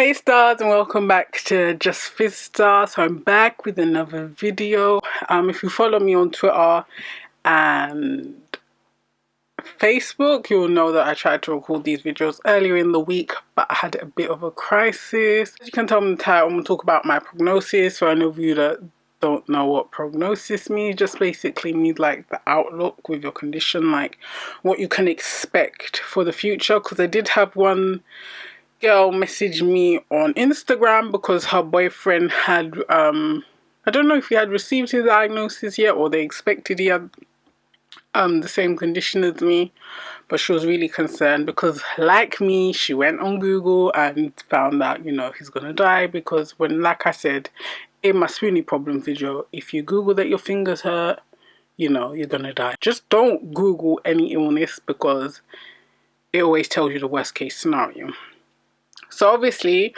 Hey stars, and welcome back to Just Fizzstah. So I'm back with another video. If you follow me on Twitter and Facebook, you'll know that I tried to record these videos earlier in the week, but I had a bit of a crisis. As you can tell from the title, I'm going to talk about my prognosis. For any of you that don't know what prognosis means, just basically means like the outlook with your condition, like what you can expect for the future. Because I did have one girl messaged me on Instagram because her boyfriend had I don't know if he had received his diagnosis yet or they expected he had the same condition as me, but she was really concerned because, like me, she went on Google and found out, you know, he's gonna die. Because when, like I said in my spoonie problem video, if you Google that your fingers hurt, you know, you're gonna die. Just don't Google any illness because it always tells you the worst case scenario. So obviously,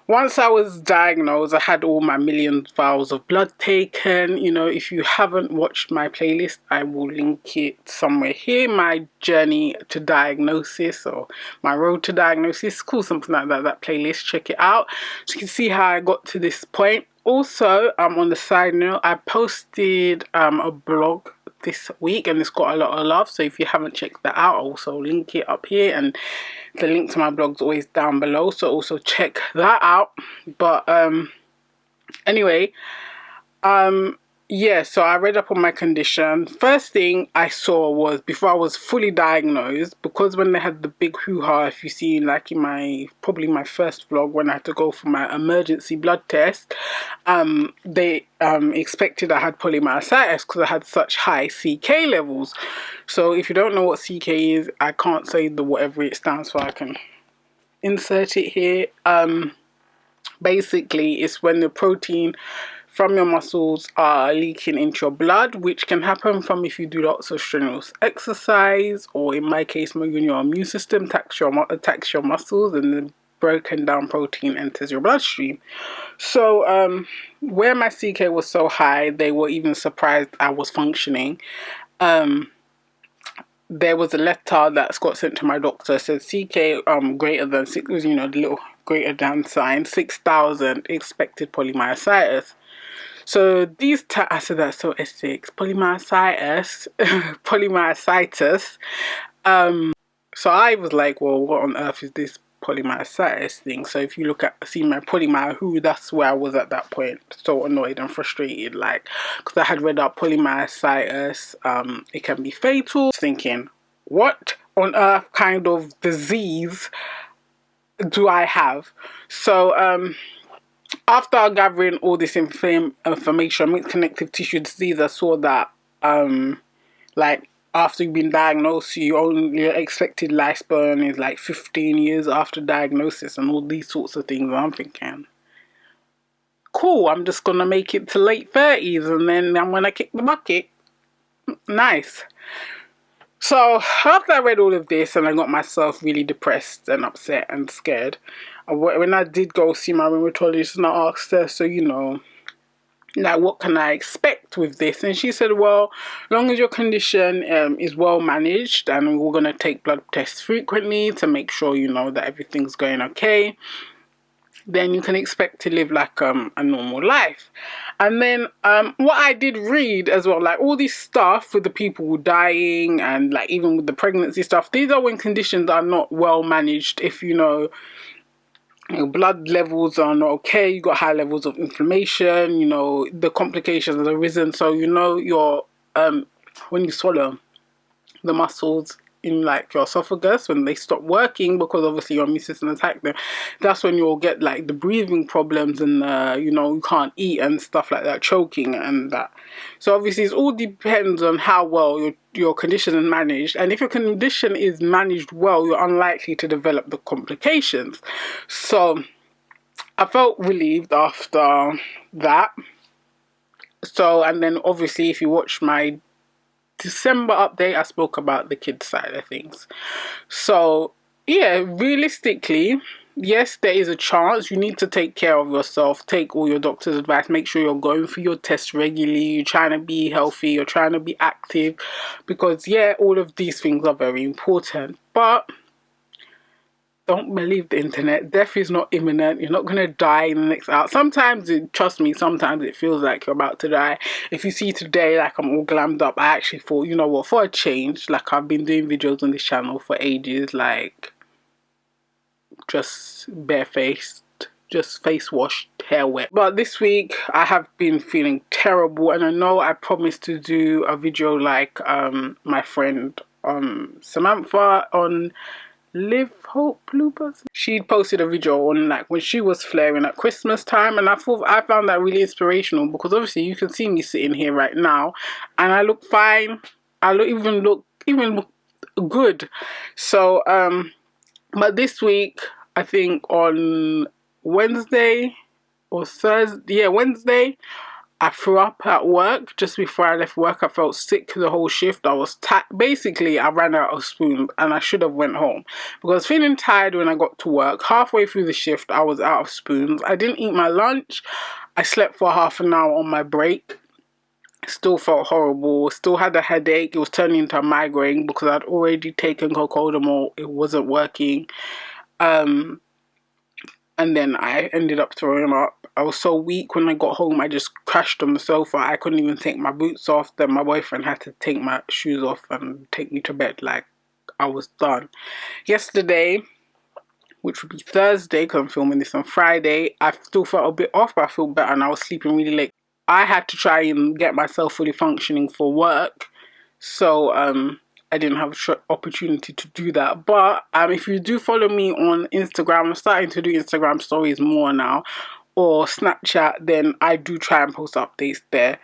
once I was diagnosed, I had all my million vials of blood taken. You know, if you haven't watched my playlist, I will link it somewhere here. My journey to diagnosis or my road to diagnosis, cool, something like that, that playlist, check it out. So you can see how I got to this point. Also, on the side note, I posted a blog this week and it's got a lot of love, so if you haven't checked that out, I'll also link it up here, and the link to my blog's always down below, so also check that out. But anyway, yeah, so I read up on my condition. First thing I saw was, before I was fully diagnosed, because when they had the big hoo-ha, if you see like in my, probably my first vlog, when I had to go for my emergency blood test, they expected I had polymyositis because I had such high CK levels. So if you don't know what CK is, I can't say the whatever it stands for, I can insert it here. Basically, it's when the protein from your muscles are leaking into your blood, which can happen from if you do lots of strenuous exercise, or in my case, when your immune system attacks your muscles and the broken down protein enters your bloodstream. So where my CK was so high, they were even surprised I was functioning. There was a letter that got sent to my doctor, said CK greater than 6, you know, the little greater than sign, 6,000, expected polymyositis. So these I said that's so Essex, polymyositis, polymyositis. So I was like, well, what on earth is this polymyositis thing? So if you look at, see my polymy, that's where I was at that point, so annoyed and frustrated, like, because I had read up polymyositis, it can be fatal. Thinking, what on earth kind of disease do I have? So after gathering all this information, mixed connective tissue disease, I saw that like after you've been diagnosed, your expected lifespan is like 15 years after diagnosis and all these sorts of things. And I'm thinking, cool, I'm just gonna make it to late 30s and then I'm gonna kick the bucket. Nice. So after I read all of this and I got myself really depressed and upset and scared, when I did go see my rheumatologist and I asked her, so, you know, like, what can I expect with this? And she said, well, as long as your condition is well managed, and we're going to take blood tests frequently to make sure, you know, that everything's going okay, then you can expect to live like a normal life. And then what I did read as well, like all this stuff with the people dying and like even with the pregnancy stuff, these are when conditions are not well managed. If you know, your blood levels are not okay, you got high levels of inflammation, you know, the complications have arisen. So you know, your when you swallow, the muscles in like your esophagus, when they stop working because obviously your immune system attacked them, that's when you'll get like the breathing problems and you know, you can't eat and stuff like that, choking and that. So obviously it all depends on how well your condition is managed, and if your condition is managed well, you're unlikely to develop the complications. So I felt relieved after that. So, and then obviously if you watch my December update, I spoke about the kids side of things. So yeah, realistically, yes, there is a chance. You need to take care of yourself, take all your doctor's advice, make sure you're going for your tests regularly, you're trying to be healthy, you're trying to be active, because yeah, all of these things are very important. But don't believe the internet. Death is not imminent. You're not gonna die in the next hour. Sometimes, trust me, sometimes it feels like you're about to die. If you see today, like, I'm all glammed up, I actually thought, you know what, for a change, like, I've been doing videos on this channel for ages, like, just barefaced, just face washed, hair wet. But this week I have been feeling terrible, and I know I promised to do a video like my friend Samantha on Live Hope Bloopers. She posted a video on like when she was flaring at Christmas time, and I found that really inspirational, because obviously you can see me sitting here right now and I look fine. I even look good. So but this week, I think on Wednesday or Thursday, yeah, Wednesday, I threw up at work. Just before I left work, I felt sick the whole shift. I was basically, I ran out of spoons and I should have went home, because I was feeling tired when I got to work. Halfway through the shift, I was out of spoons. I didn't eat my lunch. I slept for half an hour on my break. Still felt horrible, still had a headache. It was turning into a migraine because I'd already taken cocodamol. It wasn't working. And then I ended up throwing up. I was so weak when I got home, I just crashed on the sofa. I couldn't even take my boots off. Then my boyfriend had to take my shoes off and take me to bed. Like, I was done. Yesterday, which would be Thursday, because I'm filming this on Friday, I still felt a bit off, but I feel better, and I was sleeping really late. I had to try and get myself fully functioning for work, so I didn't have an opportunity to do that. But if you do follow me on Instagram, I'm starting to do Instagram stories more now, or Snapchat, then I do try and post updates there.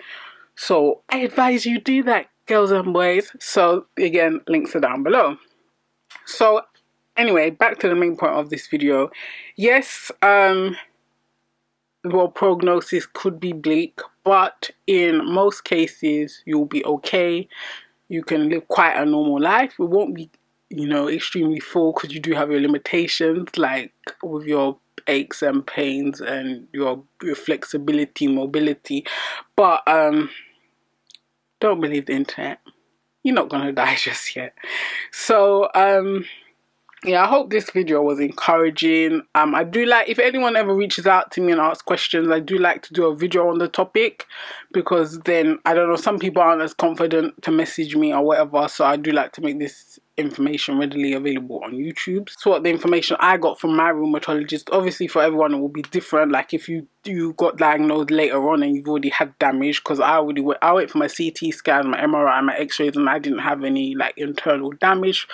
So I advise you do that, girls and boys. So again, links are down below. So anyway, back to the main point of this video. Yes, well, prognosis could be bleak, but in most cases you'll be okay. You can live quite a normal life. It won't be, you know, extremely full, because you do have your limitations, like with your aches and pains and your flexibility, mobility. But don't believe the internet. You're not gonna die just yet. So yeah, I hope this video was encouraging. I do like, if anyone ever reaches out to me and asks questions, I do like to do a video on the topic, because then, I don't know, some people aren't as confident to message me or whatever, so I do like to make this information readily available on YouTube. So what the information I got from my rheumatologist, obviously for everyone it will be different. Like if you got diagnosed later on and you've already had damage, because I wait for my CT scan, my MRI, my x-rays, and I didn't have any like internal damage,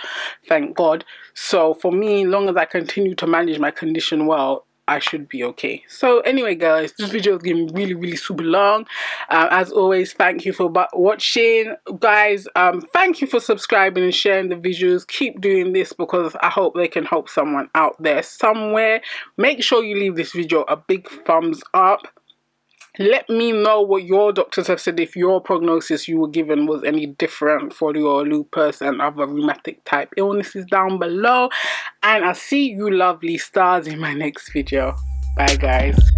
thank God. So for me, as long as I continue to manage my condition well, I should be okay. So anyway, guys, this video is getting really super long. As always, thank you for watching, guys. Thank you for subscribing and sharing the videos. Keep doing this, because I hope they can help someone out there somewhere. Make sure you leave this video a big thumbs up. Let me know what your doctors have said, if your prognosis you were given was any different for your lupus and other rheumatic type illnesses down below. And I'll see you lovely stars in my next video. Bye, guys.